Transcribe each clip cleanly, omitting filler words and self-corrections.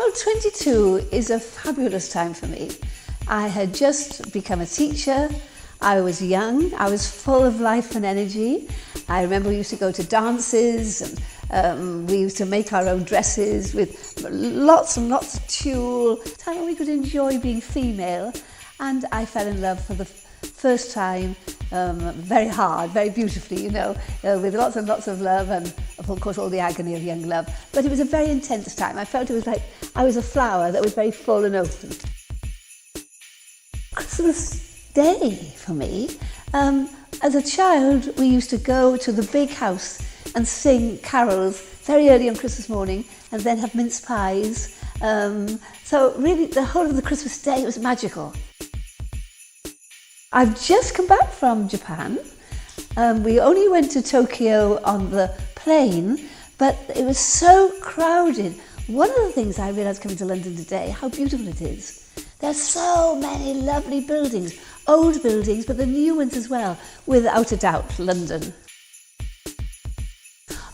Well, 22 is a fabulous time for me. I had just become a teacher. I was young. I was full of life and energy. I remember we used to go to dances and we used to make our own dresses with lots and lots of tulle. Time when we could enjoy being female. And I fell in love for the first time, very hard, very beautifully, with lots and lots of love and, of course, all the agony of young love. But it was a very intense time. I felt it was like I was a flower that was very full and open. Christmas Day for me. As a child, we used to go to the big house and sing carols very early on Christmas morning and then have mince pies. So really, the whole of the Christmas Day was magical. I've just come back from Japan. We only went to Tokyo on the plane, but it was so crowded. One of the things I realised coming to London today, how beautiful it is. There's so many lovely buildings, old buildings, but the new ones as well, without a doubt, London.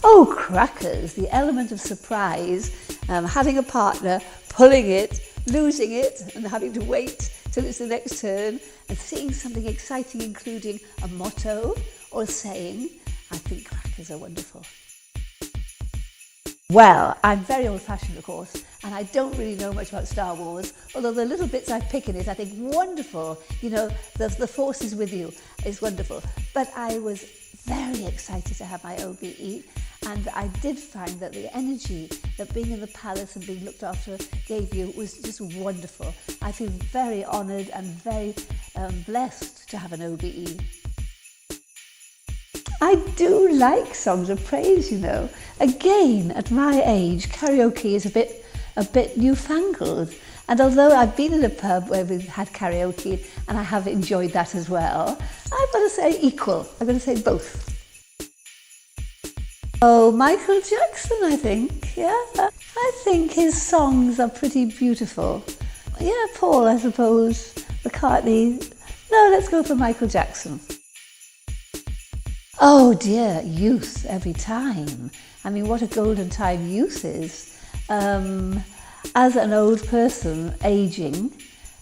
Oh, crackers, the element of surprise, having a partner, pulling it, losing it, and having to wait till it's the next turn, and seeing something exciting, including a motto or a saying. I think crackers are wonderful. Well, I'm very old-fashioned, of course, and I don't really know much about Star Wars, although the little bits I pick in it, I think, wonderful. The Force is with you. It's wonderful. But I was very excited to have my OBE, and I did find that the energy that being in the palace and being looked after gave you was just wonderful. I feel very honoured and very blessed to have an OBE. I do like songs of praise, Again, at my age, karaoke is a bit newfangled. And although I've been in a pub where we've had karaoke and I have enjoyed that as well, I've got to say equal. I've got to say both. Oh, Michael Jackson, I think, yeah. I think his songs are pretty beautiful. Yeah, Paul, I suppose. McCartney. No, let's go for Michael Jackson. Oh dear, youth every time. I mean, what a golden time youth is. As an old person, ageing,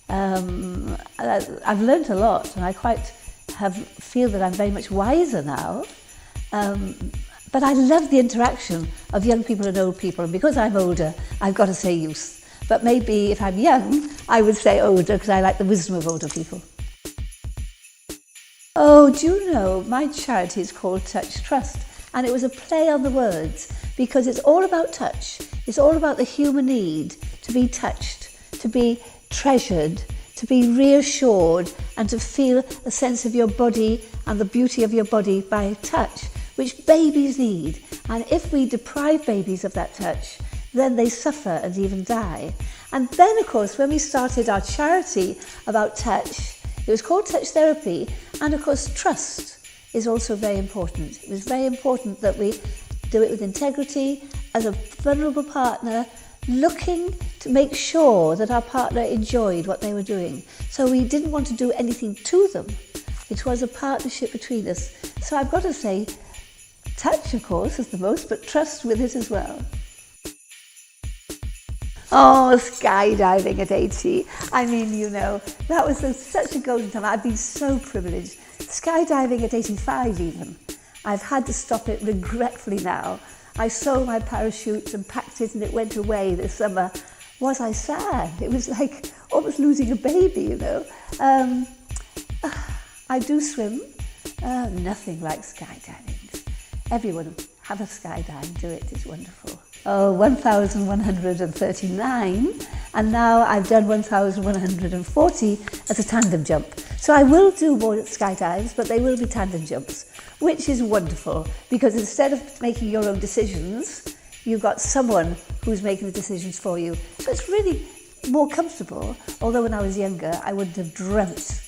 I've learnt a lot, and I quite feel that I'm very much wiser now. But I love the interaction of young people and old people, and because I'm older, I've got to say youth. But maybe if I'm young, I would say older, because I like the wisdom of older people. Oh, do you know, my charity is called Touch Trust, and it was a play on the words, because it's all about touch. It's all about the human need to be touched, to be treasured, to be reassured, and to feel a sense of your body and the beauty of your body by touch, which babies need. And if we deprive babies of that touch, then they suffer and even die. And then, of course, when we started our charity about touch, it was called Touch Therapy, and of course trust is also very important. It was very important that we do it with integrity, as a vulnerable partner, looking to make sure that our partner enjoyed what they were doing. So we didn't want to do anything to them. It was a partnership between us. So I've got to say, touch, of course, is the most, but trust with it as well. Oh, skydiving at 80. I mean, that was such a golden time. I've been so privileged. Skydiving at 85 even. I've had to stop it regretfully now. I sold my parachute and packed it and it went away this summer. Was I sad? It was like almost losing a baby, I do swim. Nothing like skydiving. Everyone have a skydive, do it, it's wonderful. Oh, 1,139, and now I've done 1,140 as a tandem jump. So I will do more skydives, but they will be tandem jumps, which is wonderful, because instead of making your own decisions, you've got someone who's making the decisions for you. So it's really more comfortable, although when I was younger, I wouldn't have dreamt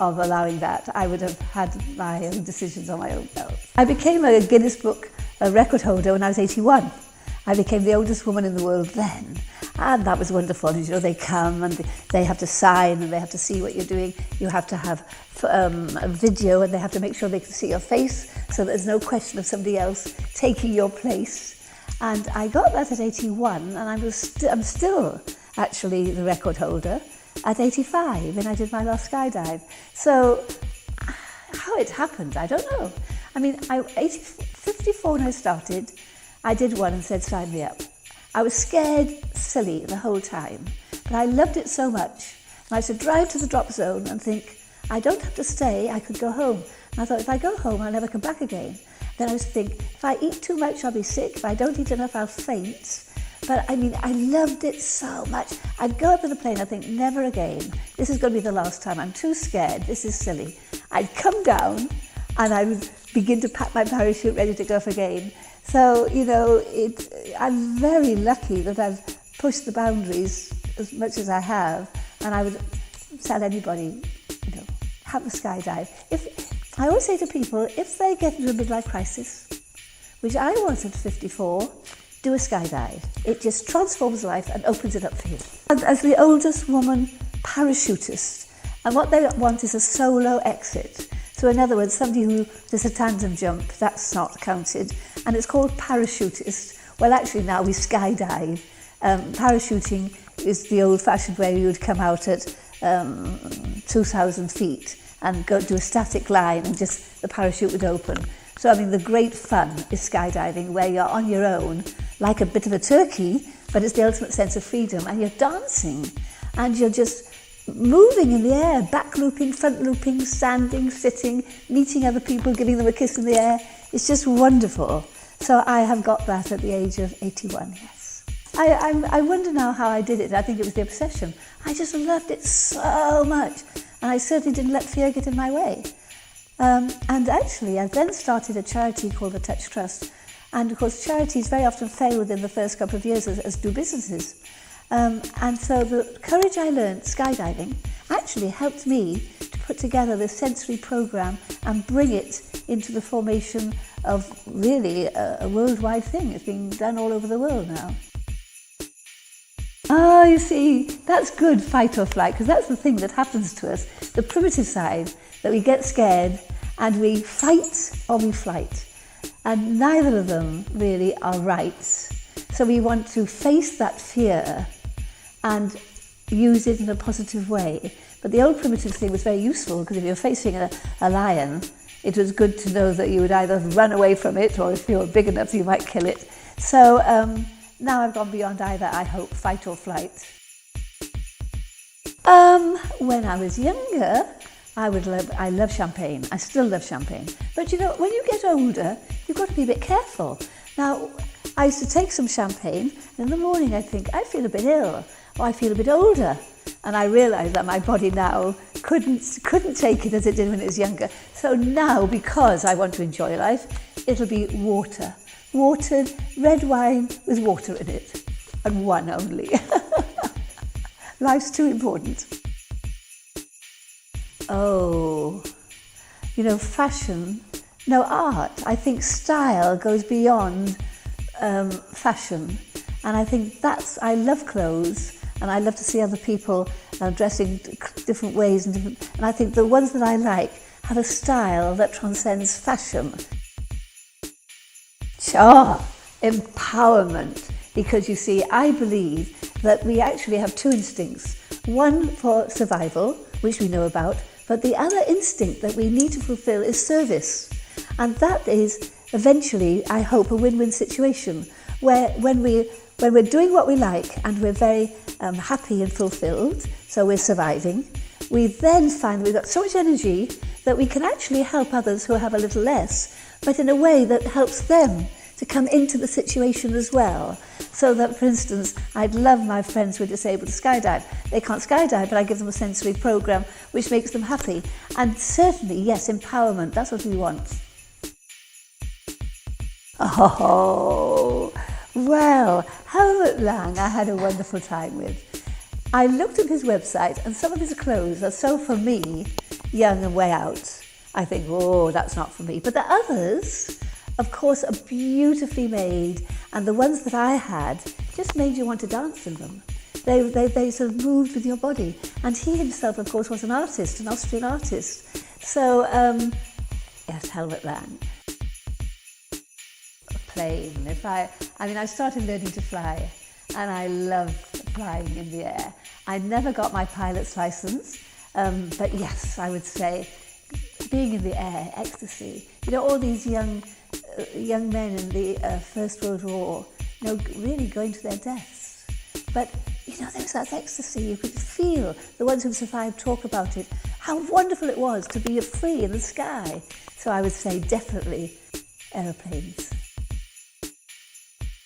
of allowing that. I would have had my own decisions on my own belt. I became a Guinness Book record holder when I was 81. I became the oldest woman in the world then, and that was wonderful. And, they come and they have to sign and they have to see what you're doing. You have to have a video, and they have to make sure they can see your face, so there's no question of somebody else taking your place. And I got that at 81, and I'm still actually the record holder at 85 when I did my last skydive. So how it happened, I don't know. I mean, 54 when I started, I did one and said, sign me up. I was scared silly the whole time, but I loved it so much. And I used to drive to the drop zone and think, I don't have to stay, I could go home. And I thought, if I go home, I'll never come back again. Then I used to think, if I eat too much, I'll be sick. If I don't eat enough, I'll faint. But I mean, I loved it so much. I'd go up to the plane, I'd think, never again. This is going to be the last time. I'm too scared. This is silly. I'd come down and I would begin to pack my parachute ready to go off again. So, you know, I'm very lucky that I've pushed the boundaries as much as I have. And I would tell anybody, you know, have a skydive. I always say to people, if they get into a midlife crisis, which I was at 54, do a skydive. It just transforms life and opens it up for you. And as the oldest woman parachutist, and what they want is a solo exit. So in other words, somebody who does a tandem jump, that's not counted. And it's called parachutist. Well, actually now we skydive. Parachuting is the old-fashioned way you would come out at 2,000 feet and go do a static line and just the parachute would open. So I mean, the great fun is skydiving, where you're on your own, like a bit of a turkey, but it's the ultimate sense of freedom, and you're dancing, and you're just moving in the air, back looping, front looping, standing, sitting, meeting other people, giving them a kiss in the air. It's just wonderful. So I have got that at the age of 81, yes. I wonder now how I did it. I think it was the obsession. I just loved it so much, and I certainly didn't let fear get in my way. And actually, I then started a charity called the Touch Trust. And of course, charities very often fail within the first couple of years, as do businesses. And so the courage I learned skydiving actually helped me to put together this sensory program and bring it into the formation of really a worldwide thing. It's being done all over the world now. Oh, you see, that's good, fight or flight, because that's the thing that happens to us, the primitive side, that we get scared and we fight or we flight. And neither of them really are right. So we want to face that fear and use it in a positive way. But the old primitive thing was very useful, because if you're facing a lion, it was good to know that you would either run away from it, or if you were big enough, you might kill it. So now I've gone beyond either, I hope, fight or flight. When I was younger, I love champagne. I still love champagne. But you know, when you get older, you've got to be a bit careful. Now, I used to take some champagne, and in the morning I think, I feel a bit ill, or I feel a bit older. And I realised that my body now couldn't take it as it did when it was younger. So now, because I want to enjoy life, it'll be water. Watered red wine with water in it, and one only. Life's too important. Oh, you know, fashion, no, art. I think style goes beyond fashion. And I think I love clothes, and I love to see other people dressing different ways. And I think the ones that I like have a style that transcends fashion. Sure, empowerment. Because you see, I believe that we actually have two instincts. One for survival, which we know about, but the other instinct that we need to fulfill is service. And that is eventually, I hope, a win-win situation, where when we're doing what we like and we're very happy and fulfilled, so we're surviving, we then find we've got so much energy that we can actually help others who have a little less, but in a way that helps them to come into the situation as well. So that, for instance, I'd love my friends who are disabled to skydive. They can't skydive, but I give them a sensory program which makes them happy. And certainly, yes, empowerment, that's what we want. Oh, well, Helmut Lang I had a wonderful time with. I looked at his website, and some of his clothes are so, for me, young and way out. I think, oh, that's not for me. But the others, of course, are beautifully made, and the ones that I had just made you want to dance in them. They sort of moved with your body. And he himself, of course, was an artist, an Austrian artist. So, yes, Helmut Lang. A plane. I mean, I started learning to fly, and I love flying in the air. I never got my pilot's license, but yes, I would say being in the air, ecstasy. You know, all these young men in the First World War, you know, really going to their deaths. But, you know, there was that ecstasy. You could feel, the ones who survived talk about it, how wonderful it was to be free in the sky. So I would say definitely aeroplanes.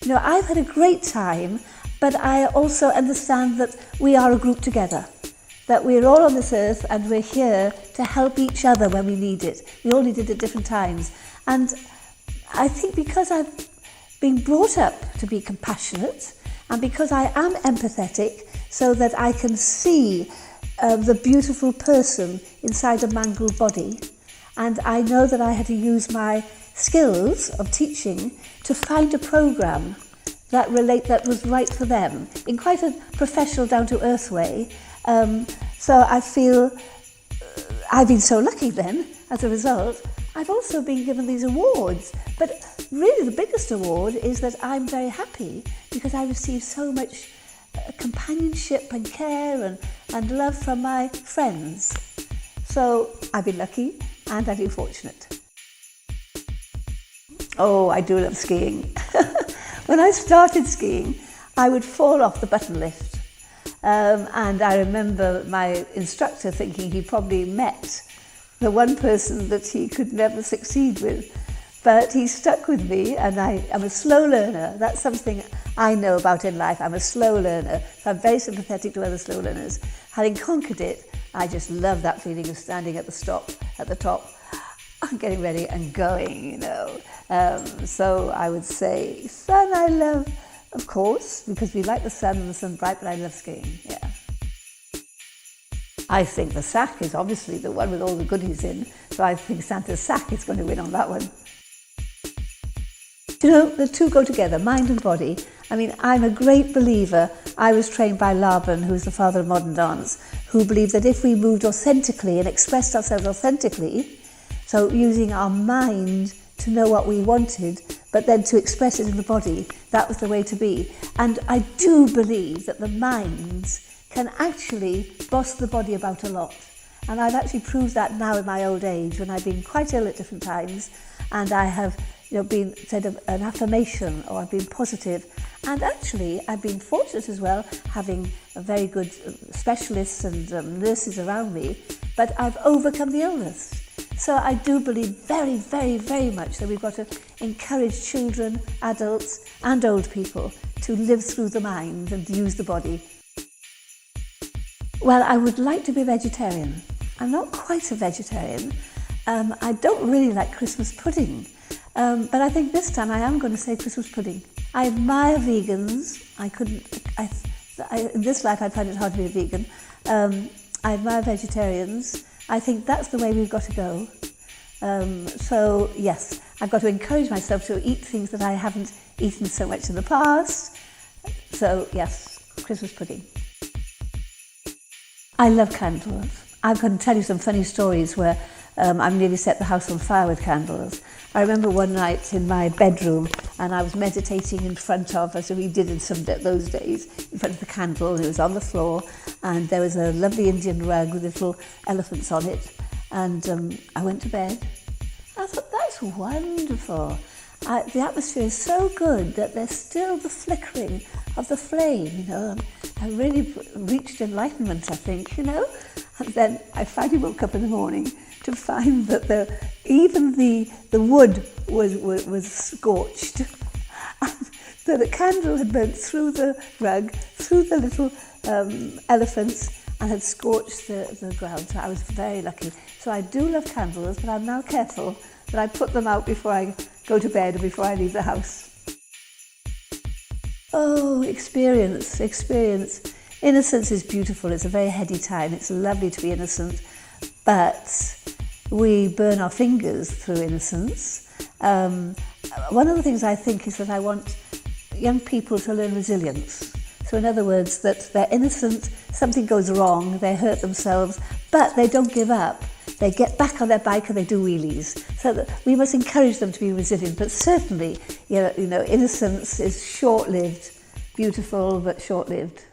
You know, I've had a great time, but I also understand that we are a group together, that we're all on this earth and we're here to help each other when we need it. We all need it at different times. And I think because I've been brought up to be compassionate, and because I am empathetic, so that I can see the beautiful person inside a mangled body, and I know that I had to use my skills of teaching to find a program that was right for them in quite a professional, down-to-earth way. So I feel I've been so lucky then, as a result. I've also been given these awards, but really the biggest award is that I'm very happy because I received so much companionship and care and love from my friends. So I've been lucky and I've been fortunate. Oh, I do love skiing. When I started skiing, I would fall off the button lift. And I remember my instructor thinking he probably met the one person that he could never succeed with. But he stuck with me, and I am a slow learner. That's something I know about in life. I'm a slow learner. So I'm very sympathetic to other slow learners. Having conquered it, I just love that feeling of standing at the top, getting ready and going, you know. So I would say sun I love, of course, because we like the sun and the sun bright, but I love skiing, yeah. I think the sack is obviously the one with all the goodies in, so I think Santa's sack is going to win on that one. You know, the two go together, mind and body. I mean, I'm a great believer. I was trained by Laban, who is the father of modern dance, who believed that if we moved authentically and expressed ourselves authentically, so using our mind to know what we wanted, but then to express it in the body, that was the way to be. And I do believe that the mind can actually boss the body about a lot. And I've actually proved that now in my old age, when I've been quite ill at different times, and I have, you know, been said an affirmation, or I've been positive. And actually, I've been fortunate as well, having a very good specialists and nurses around me, but I've overcome the illness. So I do believe very, very, very much that we've got to encourage children, adults, and old people to live through the mind and use the body. Well, I would like to be a vegetarian. I'm not quite a vegetarian. I don't really like Christmas pudding, but I think this time I am going to say Christmas pudding. I admire vegans. In this life I find it hard to be a vegan. I admire vegetarians. I think that's the way we've got to go. So yes, I've got to encourage myself to eat things that I haven't eaten so much in the past. So yes, Christmas pudding. I love candles. I'm going to tell you some funny stories where I've nearly set the house on fire with candles. I remember one night in my bedroom, and I was meditating in front of, as we did in those days, in front of the candle, and it was on the floor, and there was a lovely Indian rug with little elephants on it, and I went to bed. I thought, that's wonderful. The atmosphere is so good that there's still the flickering of the flame, you know. I really reached enlightenment, I think, you know. And then I finally woke up in the morning to find that even the wood was scorched. So the candle had burnt through the rug, through the little elephants, and had scorched the ground. So I was very lucky. So I do love candles, but I'm now careful that I put them out before I go to bed or before I leave the house. Oh, experience. Innocence is beautiful. It's a very heady time. It's lovely to be innocent, but we burn our fingers through innocence. One of the things I think is that I want young people to learn resilience. So in other words, that they're innocent, something goes wrong, they hurt themselves, but they don't give up. They get back on their bike and they do wheelies. So that we must encourage them to be resilient, but certainly innocence is short-lived, beautiful but short-lived.